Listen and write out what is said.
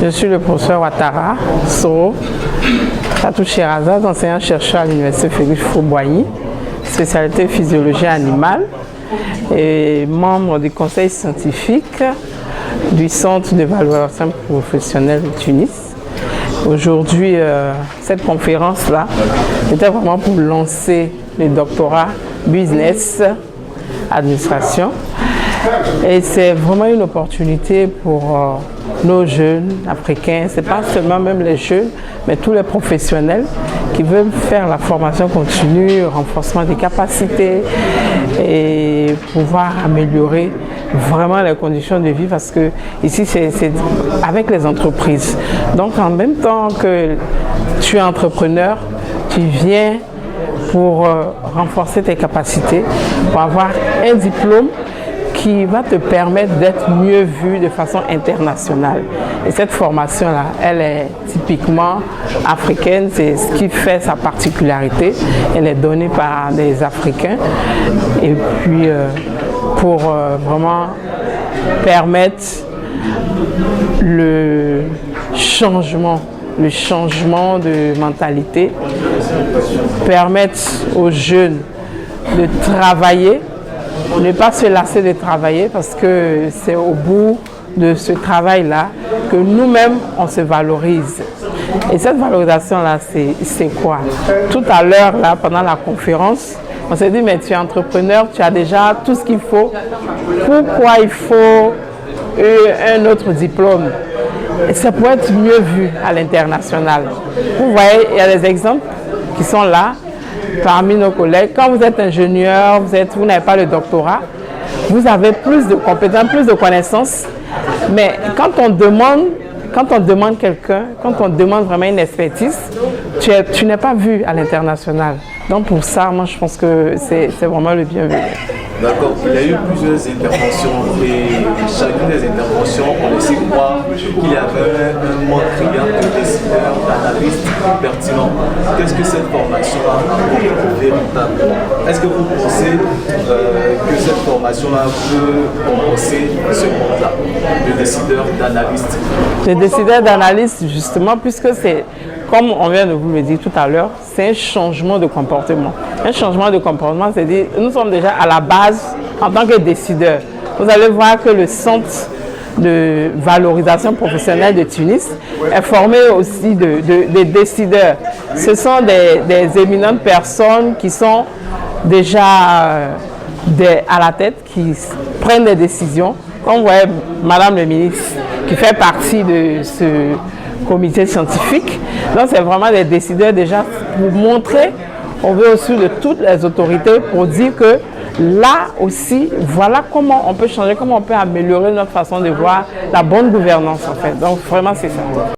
Je suis le professeur Ouattara Soro Fatou Sherazade, enseignant-chercheur à l'Université Félix Houphouët-Boigny, spécialité physiologie animale et membre du conseil scientifique du Centre d'évaluation professionnelle de Tunis. Aujourd'hui, cette conférence-là était vraiment pour lancer le doctorat Business Administration. Et c'est vraiment une opportunité pour nos jeunes africains, c'est pas seulement même les jeunes, mais tous les professionnels qui veulent faire la formation continue, renforcement des capacités et pouvoir améliorer vraiment les conditions de vie, parce que ici c'est avec les entreprises. Donc en même temps que tu es entrepreneur, tu viens pour renforcer tes capacités, pour avoir un diplôme qui va te permettre d'être mieux vu de façon internationale. Et cette formation-là, elle est typiquement africaine, c'est ce qui fait sa particularité. Elle est donnée par des Africains. Et puis, pour vraiment permettre le changement de mentalité, permettre aux jeunes de travailler, ne pas se lasser de travailler, parce que c'est au bout de ce travail-là que nous-mêmes, on se valorise. Et cette valorisation-là, c'est quoi? Tout à l'heure, là, pendant la conférence, on s'est dit, mais tu es entrepreneur, tu as déjà tout ce qu'il faut. Pourquoi il faut un autre diplôme? Et ça peut être mieux vu à l'international. Vous voyez, il y a des exemples qui sont là parmi nos collègues. Quand vous êtes ingénieur, vous n'avez pas le doctorat, vous avez plus de compétences, plus de connaissances. Mais quand on demande quelqu'un, quand on demande vraiment une expertise, tu n'es pas vu à l'international. Donc pour ça, moi je pense que c'est vraiment le bienvenu. D'accord, il y a eu plusieurs interventions et chacune des interventions, on laissait croire qu'il y avait un mode criant de décideurs, d'analystes pertinents. Qu'est-ce que cette formation-là apporte véritablement? Est-ce que vous pensez que cette formation-là peut compenser ce monde-là, de décideurs, d'analystes? Les décideurs, d'analystes, justement, puisque c'est, comme on vient de vous le dire tout à l'heure, c'est un changement de comportement. Un changement de comportement, c'est-à-dire nous sommes déjà à la base en tant que décideurs. Vous allez voir que le centre de valorisation professionnelle de Tunis est formé aussi de décideurs. Ce sont des éminentes personnes qui sont déjà à la tête, qui prennent des décisions. Comme vous voyez, Madame le ministre, qui fait partie de ce comité scientifique. Donc c'est vraiment des décideurs déjà pour montrer, on veut aussi de toutes les autorités pour dire que là aussi, voilà comment on peut changer, comment on peut améliorer notre façon de voir la bonne gouvernance en fait. Donc vraiment c'est ça.